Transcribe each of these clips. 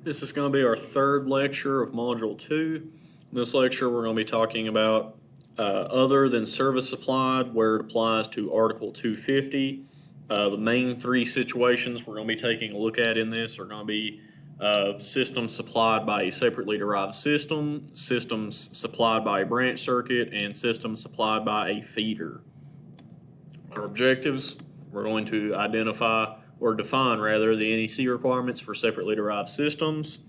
This is going to be our third lecture of Module 2. In this lecture, we're going to be talking about other than service supplied, where it applies to Article 250. The main three situations we're going to be taking a look at in this are going to be systems supplied by a separately derived system, systems supplied by a branch circuit, and systems supplied by a feeder. Our objectives, we're going to identify or define rather the NEC requirements for separately derived systems,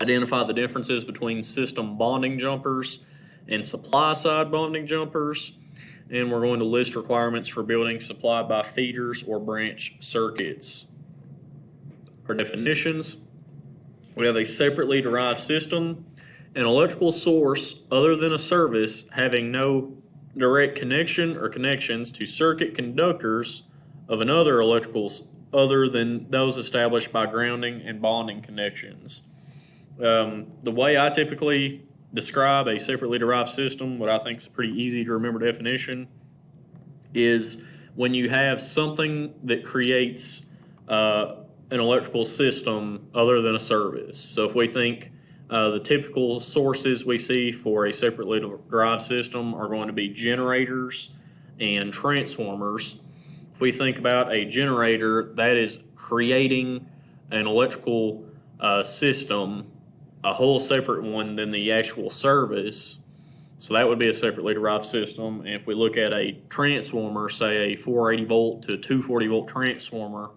identify the differences between system bonding jumpers and supply side bonding jumpers, and we're going to list requirements for buildings supplied by feeders or branch circuits. Our definitions: we have a separately derived system, an electrical source other than a service having no direct connection or connections to circuit conductors of another electricals other than those established by grounding and bonding connections. The way I typically describe a separately derived system, what I think is a pretty easy to remember definition, is when you have something that creates an electrical system other than a service. So if we think the typical sources we see for a separately derived system are going to be generators and transformers. If we think about a generator, that is creating an electrical system, a whole separate one than the actual service. So that would be a separately derived system. And if we look at a transformer, say a 480 volt to 240 volt transformer,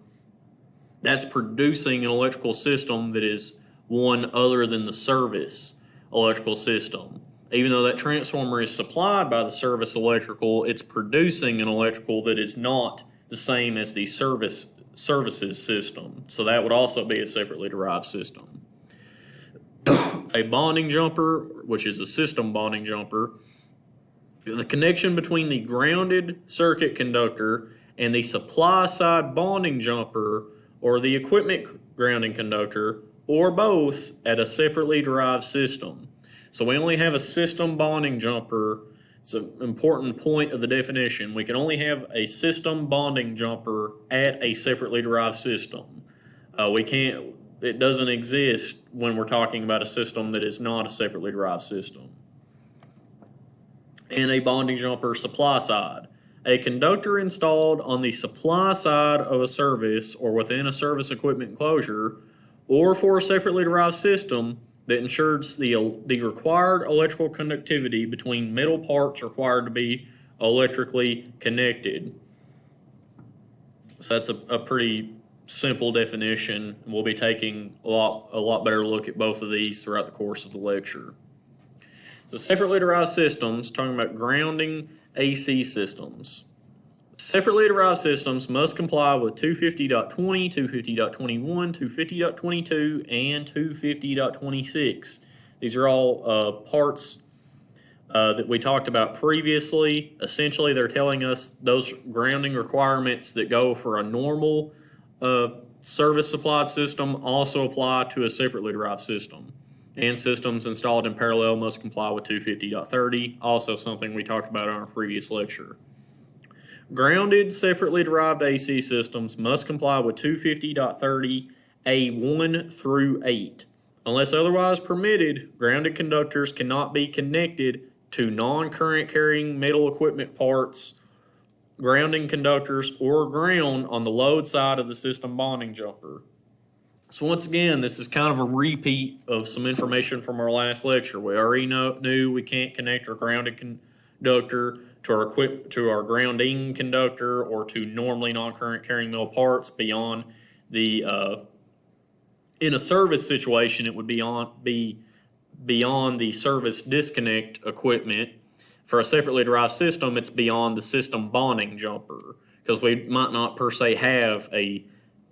that's producing an electrical system that is one other than the service electrical system. Even though that transformer is supplied by the service electrical, it's producing an electrical that is not the same as the services system. So that would also be a separately derived system. A bonding jumper, which is a system bonding jumper, the connection between the grounded circuit conductor and the supply side bonding jumper, or the equipment grounding conductor, or both at a separately derived system. So we only have a system bonding jumper. It's an important point of the definition. We can only have a system bonding jumper at a separately derived system. It doesn't exist when we're talking about a system that is not a separately derived system. And a bonding jumper supply side. A conductor installed on the supply side of a service or within a service equipment enclosure, or for a separately derived system that ensures the required electrical conductivity between metal parts required to be electrically connected. So that's a pretty simple definition. We'll be taking a lot better look at both of these throughout the course of the lecture. So separately derived systems, talking about grounding AC systems. Separately derived systems must comply with 250.20, 250.21, 250.22, and 250.26. These are all parts that we talked about previously. Essentially, they're telling us those grounding requirements that go for a normal service supplied system also apply to a separately derived system. And systems installed in parallel must comply with 250.30, also something we talked about in our previous lecture. Grounded separately derived AC systems must comply with 250.30 A1 through 8. Unless otherwise permitted, grounded conductors cannot be connected to non-current carrying metal equipment parts, grounding conductors, or ground on the load side of the system bonding jumper. So once again, this is kind of a repeat of some information from our last lecture. We already knew we can't connect our grounded conductor to our grounding conductor or to normally non-current carrying metal parts beyond the in a service situation, it would be beyond the service disconnect equipment. For a separately derived system, it's beyond the system bonding jumper, because we might not per se have a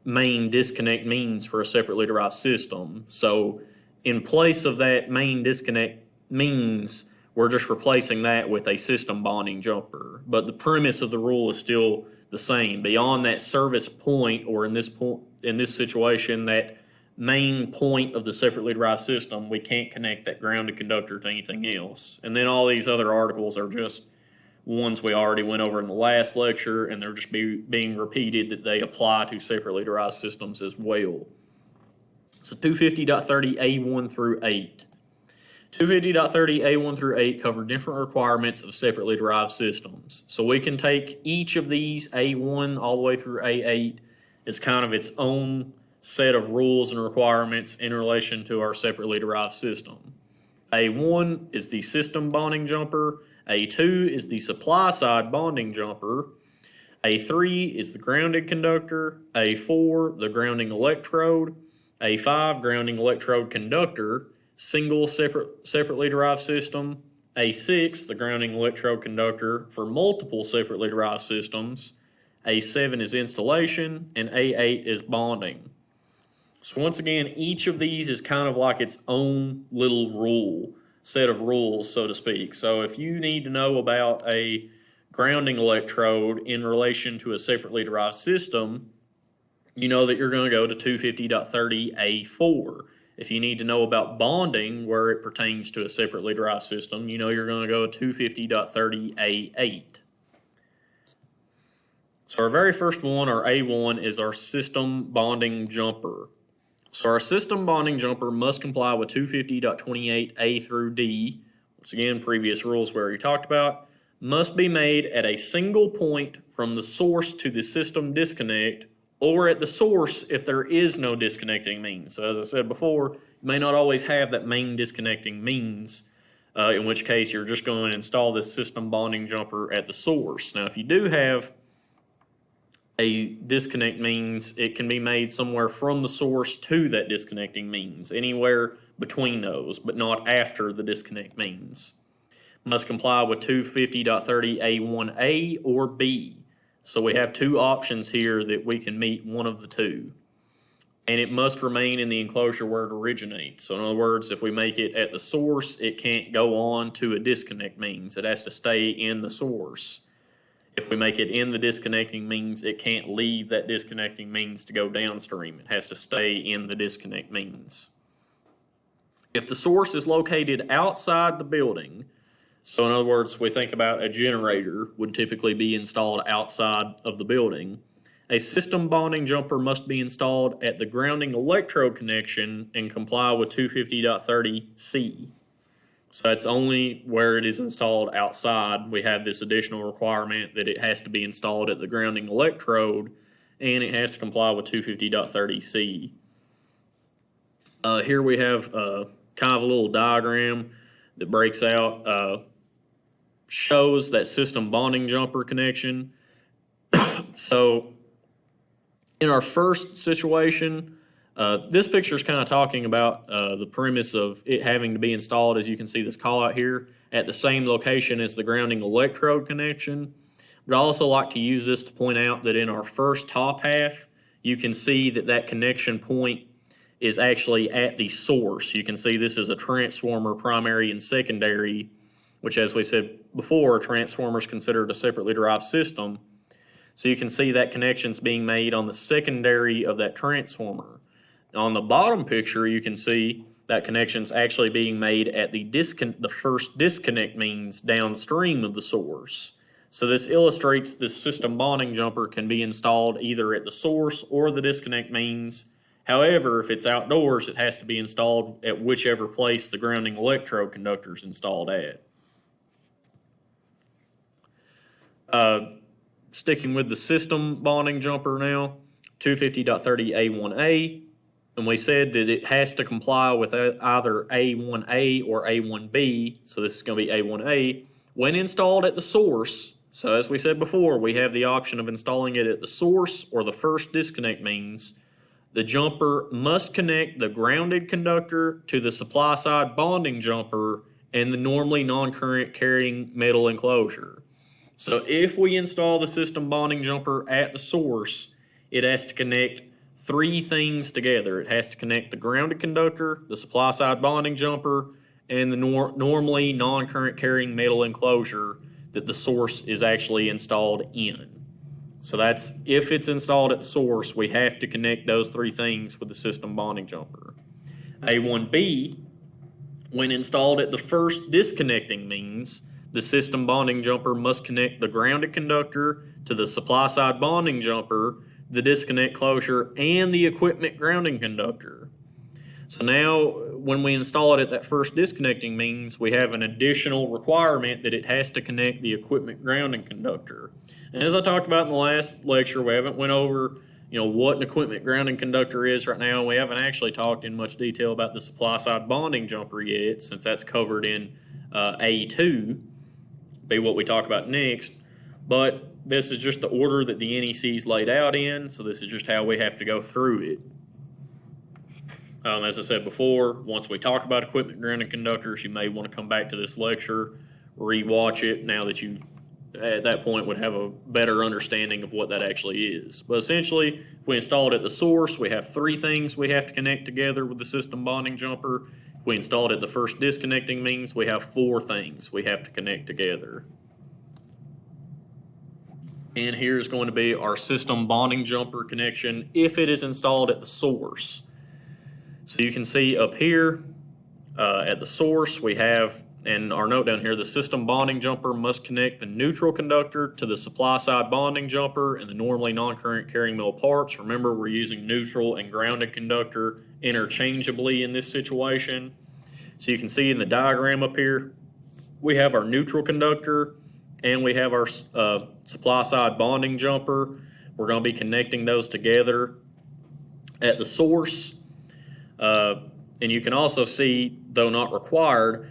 main disconnect means for a separately derived system. So in place of that main disconnect means, we're just replacing that with a system bonding jumper. But the premise of the rule is still the same. Beyond that service point, or in this situation, that main point of the separately derived system, we can't connect that grounded conductor to anything else. And then all these other articles are just ones we already went over in the last lecture, and they're just being repeated that they apply to separately derived systems as well. So 250.30A1 through 8. 250.30A1 through 8 cover different requirements of separately derived systems. So we can take each of these, A1 all the way through A8, as kind of its own set of rules and requirements in relation to our separately derived system. A1 is the system bonding jumper. A2 is the supply side bonding jumper. A3 is the grounded conductor. A4, the grounding electrode. A5, grounding electrode conductor, single separately derived system. A6, the grounding electrode conductor for multiple separately derived systems. A7 is installation, and A8 is bonding. So once again, each of these is kind of like its own little set of rules, so to speak. So if you need to know about a grounding electrode in relation to a separately derived system, you know that you're going to go to 250.30A4. If you need to know about bonding where it pertains to a separately derived system, you know you're going to go to 250.30A8. So our very first one, our A1, is our system bonding jumper. So our system bonding jumper must comply with 250.28A through D. Once again, previous rules we already talked about. Must be made at a single point from the source to the system disconnect, or at the source if there is no disconnecting means. So as I said before, you may not always have that main disconnecting means, in which case you're just going to install this system bonding jumper at the source. Now if you do have a disconnect means, it can be made somewhere from the source to that disconnecting means, anywhere between those, but not after the disconnect means. Must comply with 250.30A1A or B. So we have two options here that we can meet one of the two. And it must remain in the enclosure where it originates. So in other words, if we make it at the source, it can't go on to a disconnect means. It has to stay in the source. If we make it in the disconnecting means, it can't leave that disconnecting means to go downstream. It has to stay in the disconnect means. If the source is located outside the building, so in other words, we think about a generator would typically be installed outside of the building, a system bonding jumper must be installed at the grounding electrode connection and comply with 250.30C. So that's only where it is installed outside. We have this additional requirement that it has to be installed at the grounding electrode, and it has to comply with 250.30C. Here we have kind of a little diagram that breaks out, shows that system bonding jumper connection. So in our first situation, this picture is kind of talking about the premise of it having to be installed, as you can see this call out here, at the same location as the grounding electrode connection. But I also like to use this to point out that in our first top half, you can see that that connection point is actually at the source. You can see this is a transformer, primary and secondary, which, as we said before, a transformer is considered a separately derived system. So you can see that connection's being made on the secondary of that transformer. On the bottom picture, you can see that connection's actually being made at the first disconnect means downstream of the source. So this illustrates this system bonding jumper can be installed either at the source or the disconnect means. However, if it's outdoors, it has to be installed at whichever place the grounding electrode conductor is installed at. Sticking with the system bonding jumper now, 250.30A1A. And we said that it has to comply with either A1A or A1B, so this is going to be A1A, when installed at the source. So as we said before, we have the option of installing it at the source or the first disconnect means. The jumper must connect the grounded conductor to the supply side bonding jumper and the normally non-current carrying metal enclosure. So if we install the system bonding jumper at the source, it has to connect three things together. It has to connect the grounded conductor, the supply side bonding jumper, and the normally non-current carrying metal enclosure that the source is actually installed in. So that's, if it's installed at the source, we have to connect those three things with the system bonding jumper. A1B, when installed at the first disconnecting means, the system bonding jumper must connect the grounded conductor to the supply side bonding jumper, the disconnect closure, and the equipment grounding conductor. So now when we install it at that first disconnecting means, we have an additional requirement that it has to connect the equipment grounding conductor. And as I talked about in the last lecture, we haven't went over what an equipment grounding conductor is right now. We haven't actually talked in much detail about the supply side bonding jumper yet, since that's covered in A2, be what we talk about next. But this is just the order that the NEC's laid out in, so this is just how we have to go through it. As I said before, once we talk about equipment grounding conductors, you may want to come back to this lecture, re-watch it, now that you, at that point, would have a better understanding of what that actually is. But essentially, if we install it at the source, we have three things we have to connect together with the system bonding jumper. If we install it at the first disconnecting means, we have four things we have to connect together. And here's going to be our system bonding jumper connection if it is installed at the source. So you can see up here at the source we have, and our note down here, the system bonding jumper must connect the neutral conductor to the supply side bonding jumper and the normally non-current carrying mill parts. Remember, we're using neutral and grounded conductor interchangeably in this situation. So you can see in the diagram up here, we have our neutral conductor and we have our supply side bonding jumper. We're going to be connecting those together at the source. And you can also see, though not required,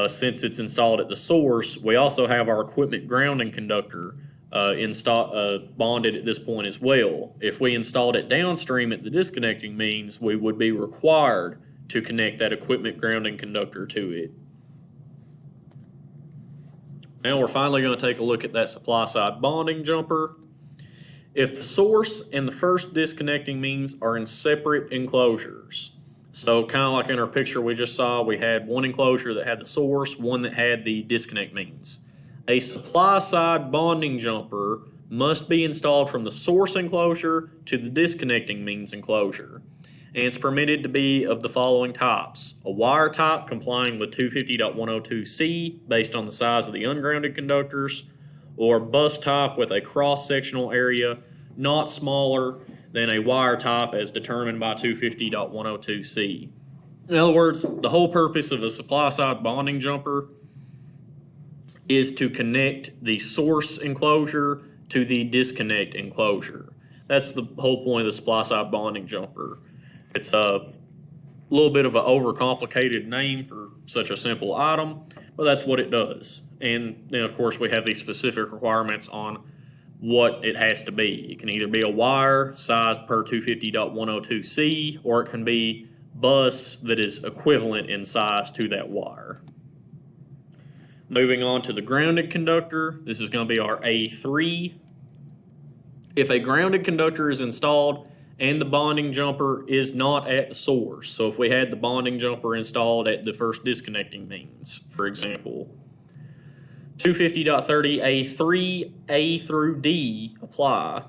since it's installed at the source, we also have our equipment grounding conductor bonded at this point as well. If we installed it downstream at the disconnecting means, we would be required to connect that equipment grounding conductor to it. Now we're finally going to take a look at that supply side bonding jumper. If the source and the first disconnecting means are in separate enclosures, so kind of like in our picture we just saw, we had one enclosure that had the source, one that had the disconnect means. A supply side bonding jumper must be installed from the source enclosure to the disconnecting means enclosure. And it's permitted to be of the following types: a wire type complying with 250.102C based on the size of the ungrounded conductors, or bus type with a cross-sectional area not smaller than a wire type as determined by 250.102C. In other words, the whole purpose of a supply side bonding jumper is to connect the source enclosure to the disconnect enclosure. That's the whole point of the supply side bonding jumper. It's a little bit of an overcomplicated name for such a simple item, but that's what it does. And then, of course, we have these specific requirements on what it has to be. It can either be a wire sized per 250.102C, or it can be bus that is equivalent in size to that wire. Moving on to the grounded conductor, this is going to be our A3. If a grounded conductor is installed and the bonding jumper is not at the source, so if we had the bonding jumper installed at the first disconnecting means, for example, 250.30A3, A through D apply.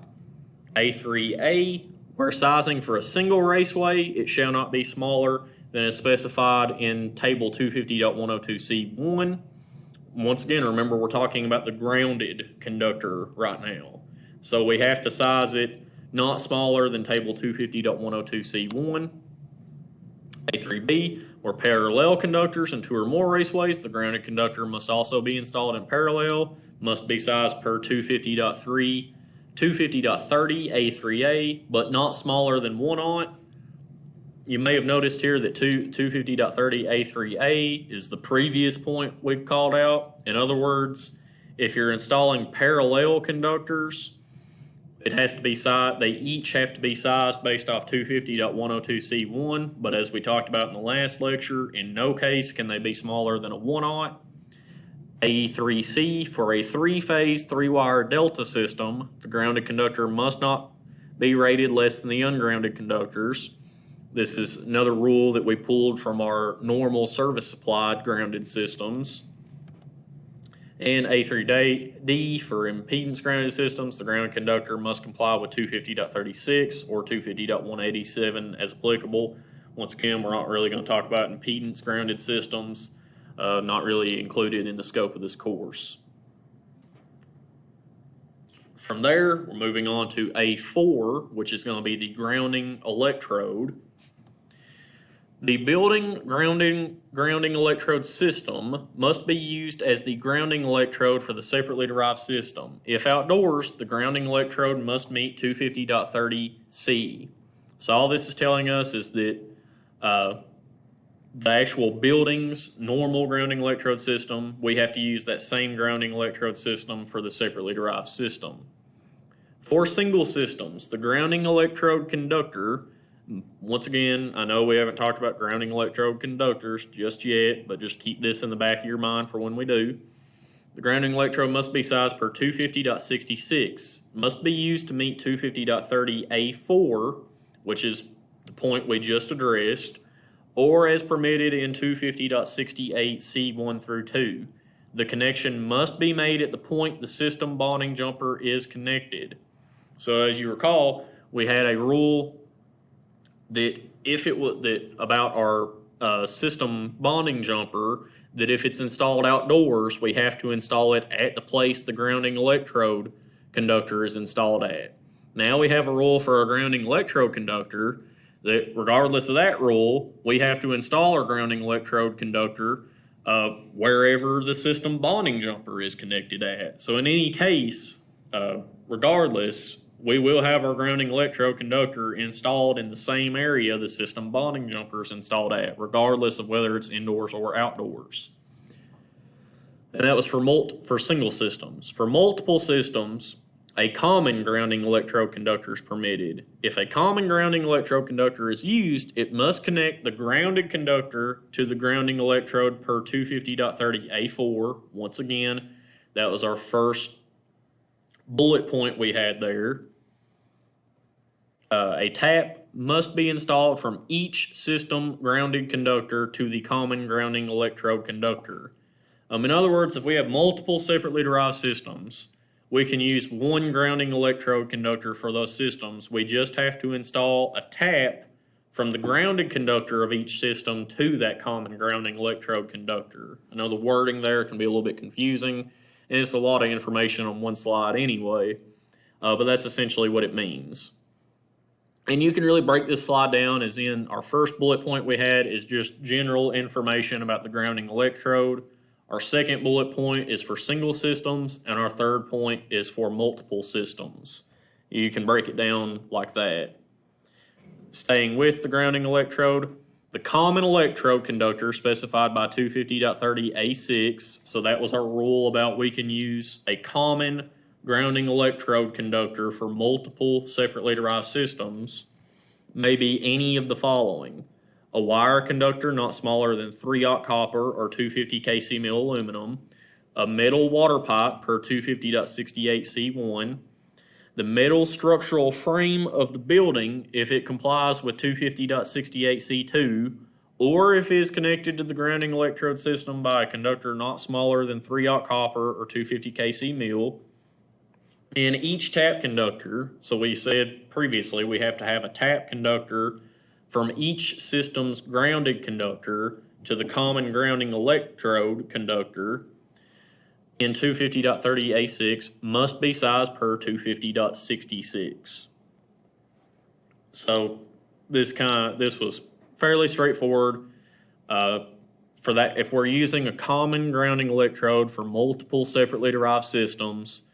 A3A, where sizing for a single raceway, it shall not be smaller than is specified in table 250.102C1. Once again, remember we're talking about the grounded conductor right now. So we have to size it not smaller than table 250.102C1. A3B, where parallel conductors and two or more raceways, the grounded conductor must also be installed in parallel, must be sized per 250.30 A3A, but not smaller than 1 aught. You may have noticed here that 250.30 A3A is the previous point we called out. In other words, if you're installing parallel conductors, it has to be sized, they each have to be sized based off 250.102C1, but as we talked about in the last lecture, in no case can they be smaller than a 1 aught. A3C, for a 3-phase, 3-wire delta system, the grounded conductor must not be rated less than the ungrounded conductors. This is another rule that we pulled from our normal service supplied grounded systems. And A3D, for impedance grounded systems, the grounded conductor must comply with 250.36 or 250.187 as applicable. Once again, we're not really going to talk about impedance grounded systems, not really included in the scope of this course. From there, we're moving on to A4, which is going to be the grounding electrode. The building grounding electrode system must be used as the grounding electrode for the separately derived system. If outdoors, the grounding electrode must meet 250.30 CE. So all this is telling us is that the actual building's normal grounding electrode system, we have to use that same grounding electrode system for the separately derived system. For single systems, the grounding electrode conductor, once again, I know we haven't talked about grounding electrode conductors just yet, but just keep this in the back of your mind for when we do. The grounding electrode must be sized per 250.66, must be used to meet 250.30A4, which is the point we just addressed, or as permitted in 250.68C1 through 2. The connection must be made at the point the system bonding jumper is connected. So as you recall, we had a rule that if it was that about our system bonding jumper, that if it's installed outdoors, we have to install it at the place the grounding electrode conductor is installed at. Now we have a rule for our grounding electrode conductor that regardless of that rule, we have to install our grounding electrode conductor wherever the system bonding jumper is connected at. So in any case, regardless, we will have our grounding electrode conductor installed in the same area the system bonding jumper is installed at, regardless of whether it's indoors or outdoors. And that was for single systems. For multiple systems, a common grounding electrode conductor is permitted. If a common grounding electrode conductor is used, it must connect the grounded conductor to the grounding electrode per 250.30A4. Once again, that was our first bullet point we had there. A tap must be installed from each system grounded conductor to the common grounding electrode conductor. In other words, if we have multiple separately derived systems, we can use one grounding electrode conductor for those systems. We just have to install a tap from the grounded conductor of each system to that common grounding electrode conductor. I know the wording there can be a little bit confusing, and it's a lot of information on one slide anyway, but that's essentially what it means. And you can really break this slide down as in our first bullet point we had is just general information about the grounding electrode. Our second bullet point is for single systems, and our third point is for multiple systems. You can break it down like that. Staying with the grounding electrode, the common electrode conductor specified by 250.30A6, so that was our rule about we can use a common grounding electrode conductor for multiple separately derived systems, may be any of the following. A wire conductor not smaller than 3/0 copper or 250 kc mil aluminum, a metal water pipe per 250.68C1, the metal structural frame of the building if it complies with 250.68C2, or if it is connected to the grounding electrode system by a conductor not smaller than 3/0 copper or 250 kc mil. In each tap conductor, so we said previously we have to have a tap conductor from each system's grounded conductor to the common grounding electrode conductor in 250.30A6 must be sized per 250.66. So this was fairly straightforward. For that, if we're using a common grounding electrode for multiple separately derived systems,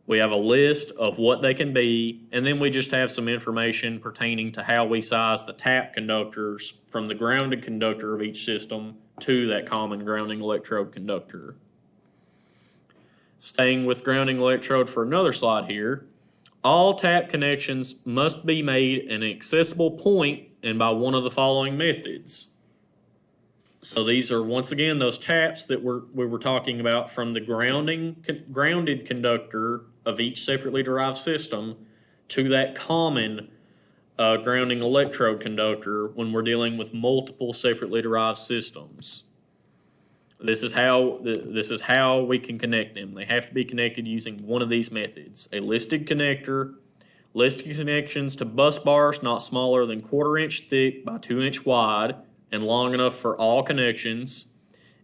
we have a list of what they can be, and then we just have some information pertaining to how we size the tap conductors from the grounded conductor of each system to that common grounding electrode conductor. Staying with grounding electrode for another slide here, all tap connections must be made an accessible point and by one of the following methods. So these are, once again, those taps that we were talking about from the grounded conductor of each separately derived system to that common grounding electrode conductor when we're dealing with multiple separately derived systems. This is how we can connect them. They have to be connected using one of these methods. A listed connector, listed connections to bus bars not smaller than 1/4 inch thick by 2 inch wide and long enough for all connections.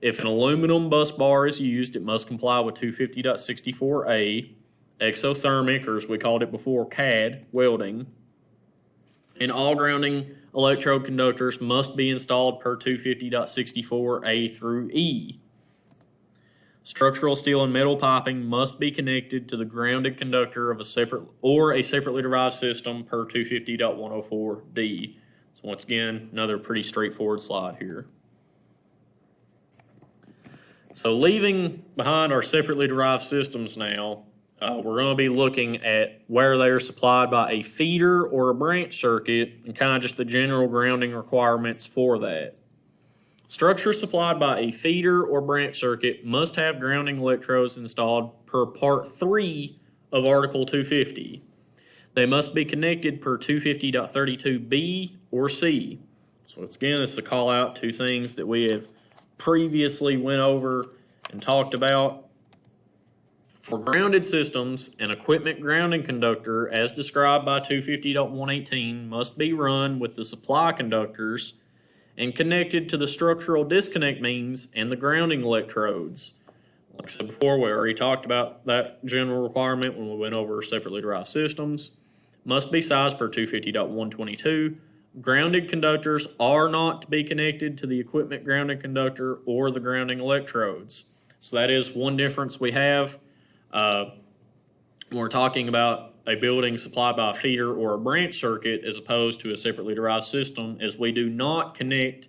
If an aluminum bus bar is used, it must comply with 250.64A, exothermic, or as we called it before, CAD, welding. And all grounding electrode conductors must be installed per 250.64A through E. Structural steel and metal piping must be connected to the grounded conductor of a separately derived system per 250.104D. So once again, another pretty straightforward slide here. So leaving behind our separately derived systems now, we're going to be looking at where they are supplied by a feeder or a branch circuit and kind of just the general grounding requirements for that. Structures supplied by a feeder or branch circuit must have grounding electrodes installed per Part 3 of Article 250. They must be connected per 250.32B or C. So again, it's a call out to things that we have previously went over and talked about. For grounded systems, an equipment grounding conductor, as described by 250.118, must be run with the supply conductors and connected to the structural disconnect means and the grounding electrodes. Like I said before, we already talked about that general requirement when we went over separately derived systems. Must be sized per 250.122. Grounded conductors are not to be connected to the equipment grounding conductor or the grounding electrodes. So that is one difference we have. When we're talking about a building supplied by a feeder or a branch circuit as opposed to a separately derived system, is we do not connect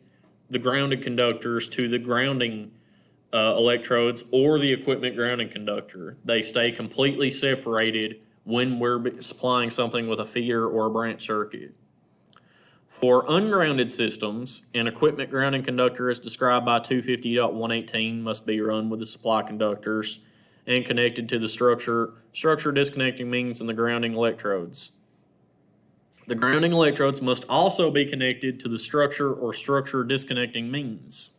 the grounded conductors to the grounding electrodes or the equipment grounding conductor. They stay completely separated when we're supplying something with a feeder or a branch circuit. For ungrounded systems, an equipment grounding conductor as described by 250.118 must be run with the supply conductors and connected to the structure disconnecting means and the grounding electrodes. The grounding electrodes must also be connected to the structure or structure disconnecting means.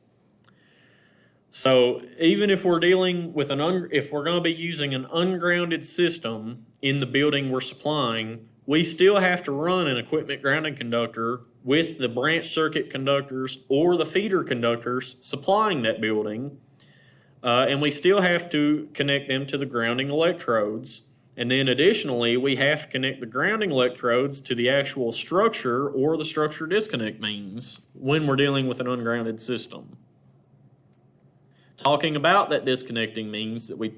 So even if we're dealing with if we're going to be using an ungrounded system in the building we're supplying, we still have to run an equipment grounding conductor with the branch circuit conductors or the feeder conductors supplying that building. And we still have to connect them to the grounding electrodes. And then additionally, we have to connect the grounding electrodes to the actual structure or the structure disconnect means when we're dealing with an ungrounded system. Talking about that disconnecting means that we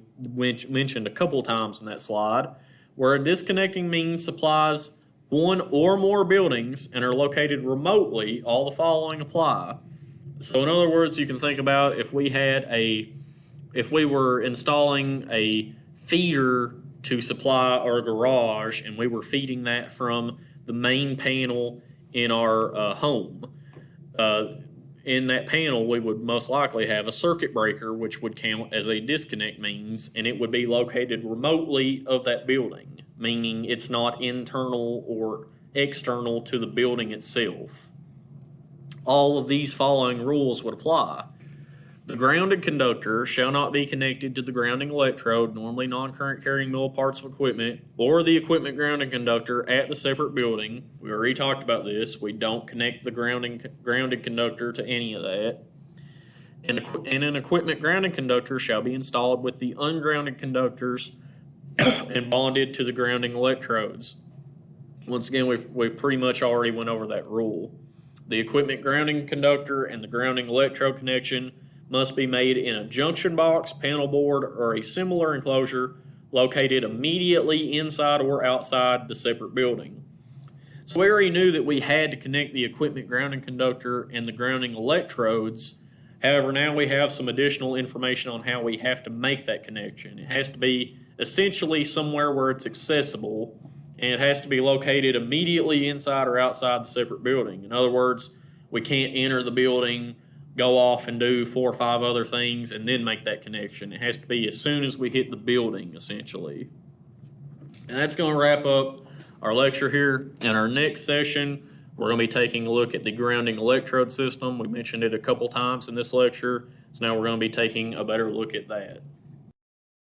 mentioned a couple times in that slide, where a disconnecting means supplies one or more buildings and are located remotely, all the following apply. So in other words, you can think about if we were installing a feeder to supply our garage and we were feeding that from the main panel in our home, in that panel we would most likely have a circuit breaker which would count as a disconnect means, and it would be located remotely of that building, meaning it's not internal or external to the building itself. All of these following rules would apply. The grounded conductor shall not be connected to the grounding electrode, normally non-current carrying milliparts of equipment, or the equipment grounding conductor at the separate building. We already talked about this. We don't connect the grounded conductor to any of that. And an equipment grounding conductor shall be installed with the ungrounded conductors and bonded to the grounding electrodes. Once again, we pretty much already went over that rule. The equipment grounding conductor and the grounding electrode connection must be made in a junction box, panel board, or a similar enclosure located immediately inside or outside the separate building. So we already knew that we had to connect the equipment grounding conductor and the grounding electrodes. However, now we have some additional information on how we have to make that connection. It has to be essentially somewhere where it's accessible, and it has to be located immediately inside or outside the separate building. In other words, we can't enter the building, go off and do 4 or 5 other things, and then make that connection. It has to be as soon as we hit the building, essentially. And that's going to wrap up our lecture here. In our next session, we're going to be taking a look at the grounding electrode system. We mentioned it a couple times in this lecture, so now we're going to be taking a better look at that.